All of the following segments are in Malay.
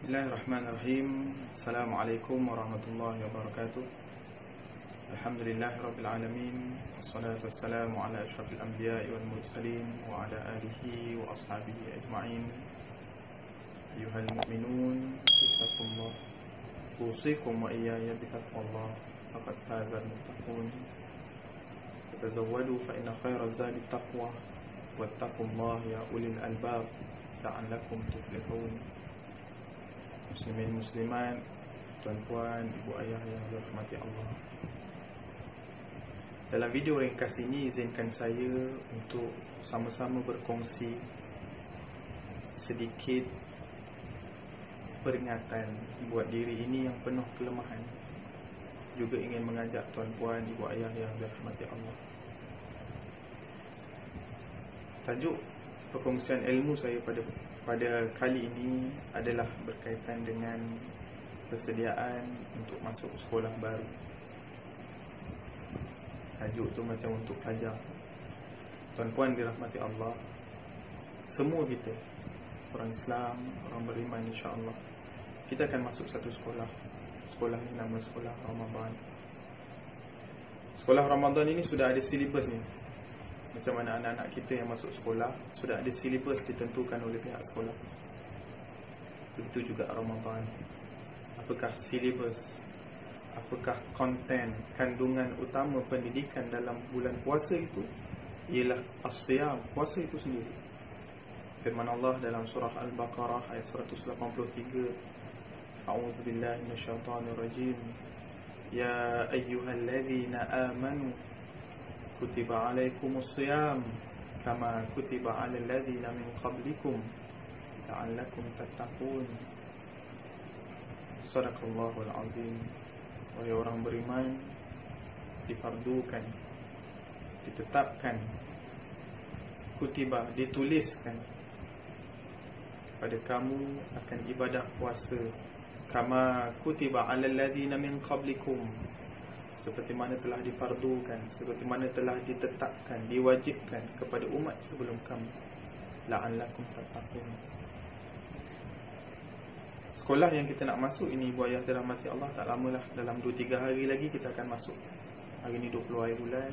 Bismillahirrahmanirrahim. Assalamualaikum warahmatullahi wabarakatuh. Alhamdulillahirabbil alamin. Wassalatu wassalamu ala asyrafil anbiya'i wal mursalin wa ala alihi wa ashabihi ajma'in. Ayyuhal mu'minun, ittaqullah. Usikum wa iyaya bitaqwallah. Faqad fazal muttaqun. Tazawwadu fa inna khairaz zadi taqwa. Wattaqullaha ya ulil albab la'allakum tuflihun. Muslimin muslimat, tuan-puan, ibu ayah yang dirahmati Allah. Dalam video ringkas ini, izinkan saya untuk sama-sama berkongsi sedikit peringatan buat diri ini yang penuh kelemahan. Juga ingin mengajak tuan-puan, ibu ayah yang dirahmati Allah. Tajuk perkongsian ilmu saya pada kali ini adalah berkaitan dengan persediaan untuk masuk sekolah baru. Tajuk tu macam untuk pelajar. Tuan-puan dirahmati Allah, semua kita, orang Islam, orang beriman, insya-Allah kita akan masuk satu sekolah. Sekolah ini nama Sekolah Ramadan. Sekolah Ramadan ini sudah ada silibus ni. Macam mana anak-anak kita yang masuk sekolah, sudah ada silibus ditentukan oleh pihak sekolah. Begitu juga Ramadan. Apakah silibus, apakah konten, kandungan utama pendidikan dalam bulan puasa itu? Ialah as-siyam, puasa itu sendiri. Firman Allah dalam surah Al-Baqarah ayat 183, A'udzubillahi minasyaitonirrajim. Ya ayyuhalladzina amanu kutiba alaikumus siyam kama kutiba alal ladzina min qablikum la'allakum tattaqun. Shadaqallahul azim. Wahai orang beriman, difardukan, ditetapkan, kutiba, dituliskan pada kamu akan ibadah puasa kama kutiba alal ladzina min qablikum, seperti mana telah difardukan, seperti mana telah ditetapkan, diwajibkan kepada umat sebelum kamu, la'allakum tattaqun. Sekolah yang kita nak masuk ini, ibu ayah dirahmati Allah, tak lamalah, dalam 2-3 hari lagi kita akan masuk. Hari ni 20 hari bulan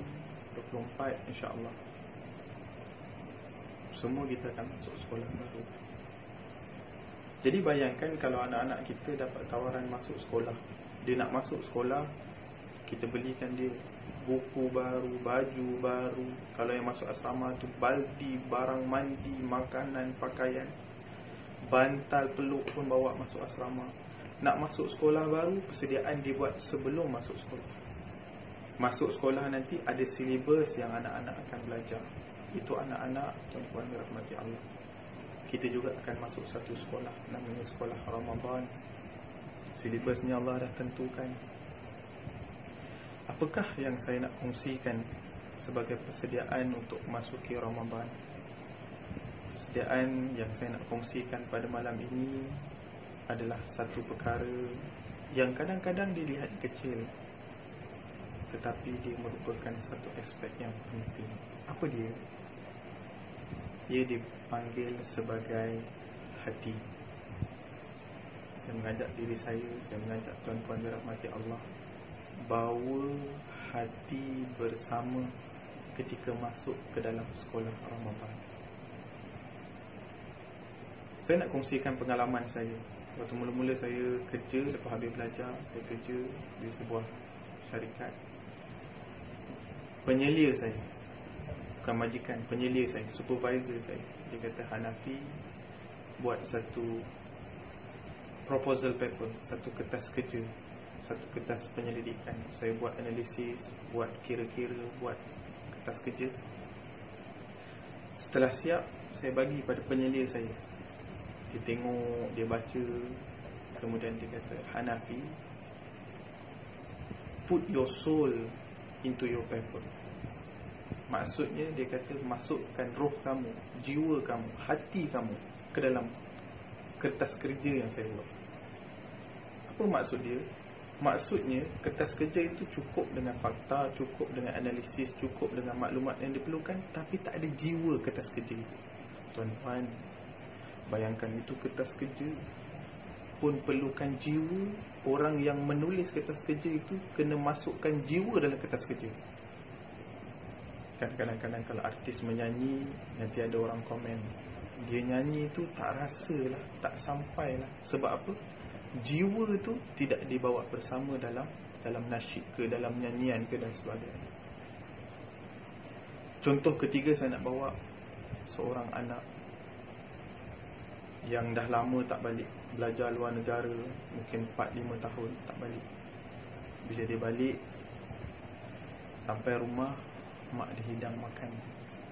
24, insya-Allah semua kita akan masuk sekolah baru. Jadi bayangkan kalau anak-anak kita dapat tawaran masuk sekolah, dia nak masuk sekolah, kita belikan dia buku baru, baju baru. Kalau yang masuk asrama tu, baldi, barang mandi, makanan, pakaian, bantal peluk pun bawa masuk asrama. Nak masuk sekolah baru, persediaan dibuat sebelum masuk sekolah. Masuk sekolah nanti ada silibus yang anak-anak akan belajar. Itu anak-anak, tuan-tuan dirahmati Allah. Kita juga akan masuk satu sekolah, namanya Sekolah Ramadan. Silibusnya Allah dah tentukan. Apakah yang saya nak kongsikan sebagai persediaan untuk masuki Ramadan? Persediaan yang saya nak kongsikan pada malam ini adalah satu perkara yang kadang-kadang dilihat kecil, tetapi dia merupakan satu aspek yang penting. Apa dia? Ia dipanggil sebagai hati. Saya mengajak diri saya mengajak tuan-tuan dirahmati Allah, bawa hati bersama ketika masuk ke dalam sekolah Ramadan. Saya nak kongsikan pengalaman saya. Waktu mula-mula saya kerja, lepas habis belajar, saya kerja di sebuah syarikat. Penyelia saya, bukan majikan, penyelia saya, supervisor saya, dia kata, Hanafi, buat satu proposal paper, satu kertas kerja, satu kertas penyelidikan. Saya buat analisis, buat kira-kira, buat kertas kerja. Setelah siap, saya bagi pada penyelia saya. Dia tengok, dia baca, kemudian dia kata, Hanafi, put your soul into your paper. Maksudnya dia kata, masukkan roh kamu, jiwa kamu, hati kamu ke dalam kertas kerja yang saya buat. Apa maksud dia? Maksudnya kertas kerja itu cukup dengan fakta, cukup dengan analisis, cukup dengan maklumat yang diperlukan, tapi tak ada jiwa kertas kerja itu. Tuan-tuan, bayangkan itu kertas kerja. pun perlukan jiwa. Orang yang menulis kertas kerja itu kena masukkan jiwa dalam kertas kerja. Kan kadang-kadang kalau artis menyanyi, nanti ada orang komen, dia nyanyi tu tak rasa lah, tak sampai lah. Sebab apa? Jiwa tu tidak dibawa bersama dalam nasyid ke, dalam nyanyian ke dan sebagainya. Contoh ketiga, saya nak bawa seorang anak yang dah lama tak balik, belajar luar negara, mungkin 4-5 tahun tak balik. Bila dia balik, sampai rumah, mak dia hidang makan.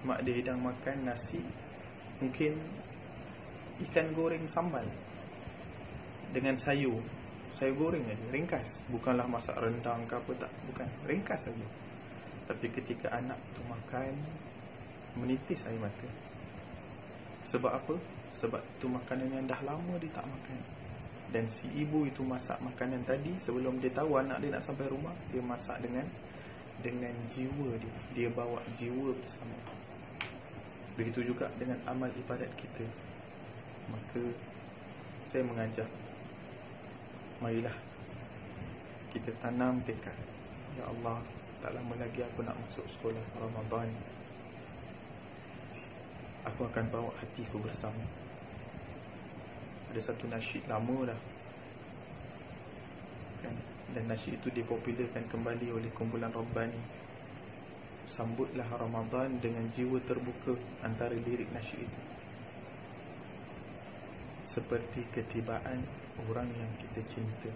Mak dia hidang makan nasi, mungkin ikan goreng sambal dengan sayur goreng aja, ringkas. Bukanlah masak rendang ke apa, tak, bukan, ringkas saja. Tapi ketika anak tu makan, menitis air mata. Sebab apa? Sebab tu makanan yang dah lama dia tak makan. Dan si ibu itu masak makanan tadi, sebelum dia tahu anak dia nak sampai rumah, dia masak dengan jiwa dia. Dia bawa jiwa bersama. Begitu juga dengan amal ibadat kita. Maka saya mengajak, marilah kita tanam tekad. Ya Allah, tak lama lagi aku nak masuk sekolah Ramadan. Aku akan bawa hatiku bersama. Ada satu nasyid lama dah kan? Dan nasyid itu dipopularkan kembali oleh kumpulan Rabbani. Sambutlah Ramadan dengan jiwa terbuka. Antara lirik nasyid itu, seperti ketibaan orang yang kita cinta,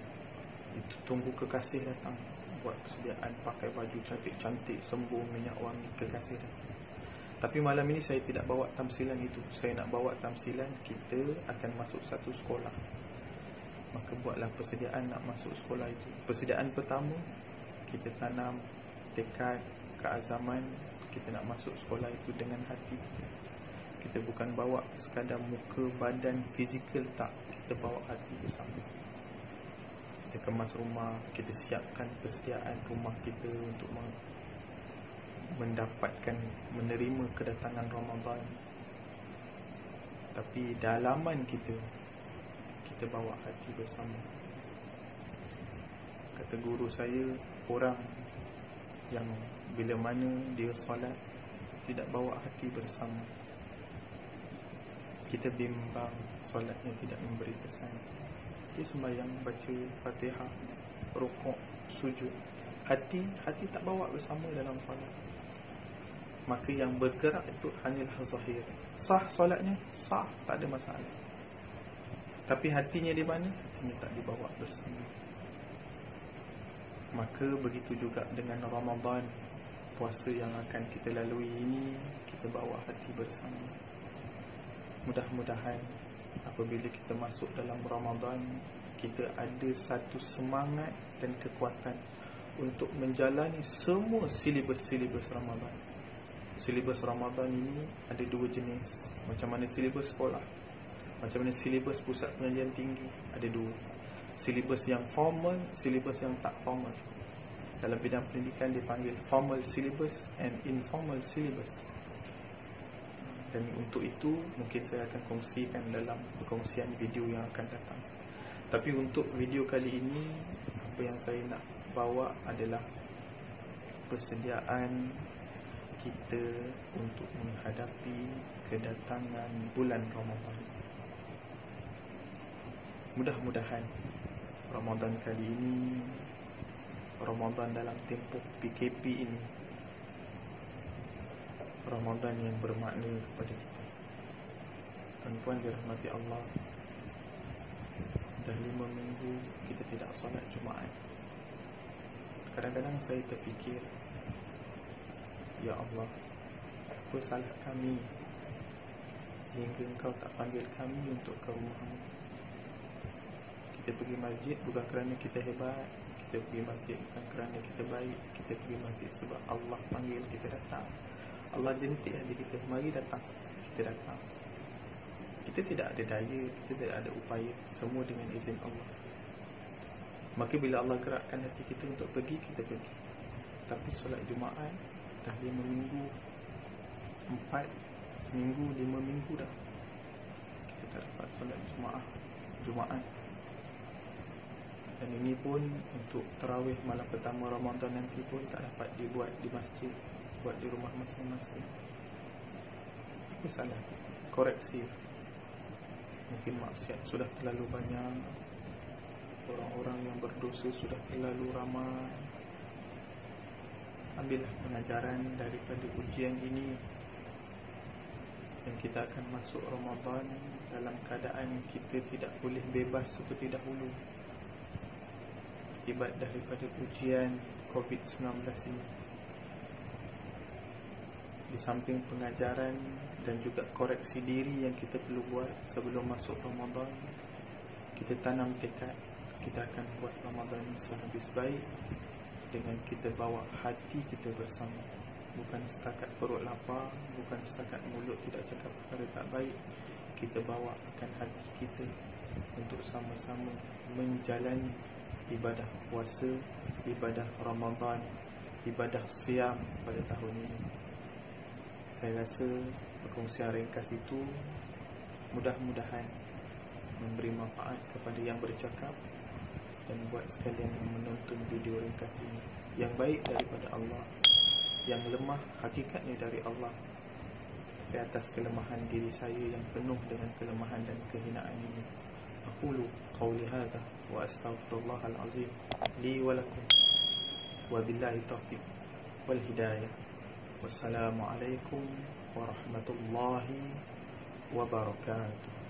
itu tunggu kekasih datang. Buat persediaan, pakai baju cantik-cantik, sembuh minyak wangi, kekasih datang. Tapi malam ini saya tidak bawa tamsilan itu. Saya nak bawa tamsilan kita akan masuk satu sekolah. Maka buatlah persediaan nak masuk sekolah itu. Persediaan pertama, kita tanam tekad, keazaman, kita nak masuk sekolah itu dengan hati kita. Kita bukan bawa sekadar muka, badan, fizikal, tak. Kita bawa hati bersama. Kita kemas rumah, kita siapkan persediaan rumah kita untuk mendapatkan, menerima kedatangan Ramadan. Tapi dalaman kita bawa hati bersama. Kata guru saya, orang yang bila mana dia solat tidak bawa hati bersama, kita bimbang solatnya tidak memberi kesan. Dia sembahyang, baca Fatihah, rukuk, sujud, hati tak bawa bersama dalam solat. Maka yang bergerak itu hanyalah zahir. Sah solatnya, sah, tak ada masalah. Tapi hatinya di mana? Hatinya tak dibawa bersama. Maka begitu juga dengan Ramadan, puasa yang akan kita lalui ini, kita bawa hati bersama. Mudah-mudahan apabila kita masuk dalam Ramadan, kita ada satu semangat dan kekuatan untuk menjalani semua silibus-silibus Ramadan. Silibus Ramadan ini ada dua jenis. Macam mana silibus sekolah, macam mana silibus pusat pengajian tinggi, ada dua. Silibus yang formal, silibus yang tak formal. Dalam bidang pendidikan dipanggil formal syllabus and informal syllabus. Dan untuk itu mungkin saya akan kongsikan dalam perkongsian video yang akan datang. Tapi untuk video kali ini, apa yang saya nak bawa adalah persediaan kita untuk menghadapi kedatangan bulan Ramadan. Mudah-mudahan Ramadan kali ini, Ramadan dalam tempoh PKP ini, Ramadan yang bermakna kepada kita. Tuan-tuan dirahmati Allah, dah 5 minggu kita tidak solat Jumaat. Kadang-kadang saya terfikir, ya Allah, apa salah kami sehingga Engkau tak panggil kami untuk ke rumah-Mu? Kita pergi masjid bukan kerana kita hebat, kita pergi masjid bukan kerana kita baik, kita pergi masjid sebab Allah panggil kita datang. Allah jentik hati kita, mari datang. Kita datang. Kita tidak ada daya, kita tidak ada upaya, semua dengan izin Allah. Maka bila Allah gerakkan hati kita untuk pergi, kita pergi. Tapi solat Jumaat dah 5 minggu, 4 minggu, 5 minggu dah kita tak dapat solat Jumaat. Dan ini pun untuk tarawih malam pertama Ramadan nanti pun tak dapat dibuat di masjid, buat di rumah masing-masing. Itu salah, koreksi. Mungkin maksiat sudah terlalu banyak, orang-orang yang berdosa sudah terlalu ramai. Ambillah pengajaran daripada ujian ini, dan kita akan masuk Ramadan dalam keadaan kita tidak boleh bebas seperti dahulu akibat daripada ujian COVID-19 ini. Di samping pengajaran dan juga koreksi diri yang kita perlu buat sebelum masuk Ramadan, kita tanam tekad kita akan buat Ramadan sehabis baik dengan kita bawa hati kita bersama. Bukan setakat perut lapar, bukan setakat mulut tidak cakap perkara tak baik. Kita bawa akan hati kita untuk sama-sama menjalani ibadah puasa, ibadah Ramadan, ibadah siam pada tahun ini. Saya rasa perkongsian ringkas itu mudah-mudahan memberi manfaat kepada yang bercakap dan buat sekalian yang menonton video ringkas ini. Yang baik daripada Allah, yang lemah hakikatnya dari Allah. Di atas kelemahan diri saya yang penuh dengan kelemahan dan kehinaan ini, aqulu qawli hadha wa astaghfirullahal azim li wa lakum wa billahi taufiq wal hidayah. Wassalamualaikum warahmatullahi wabarakatuh.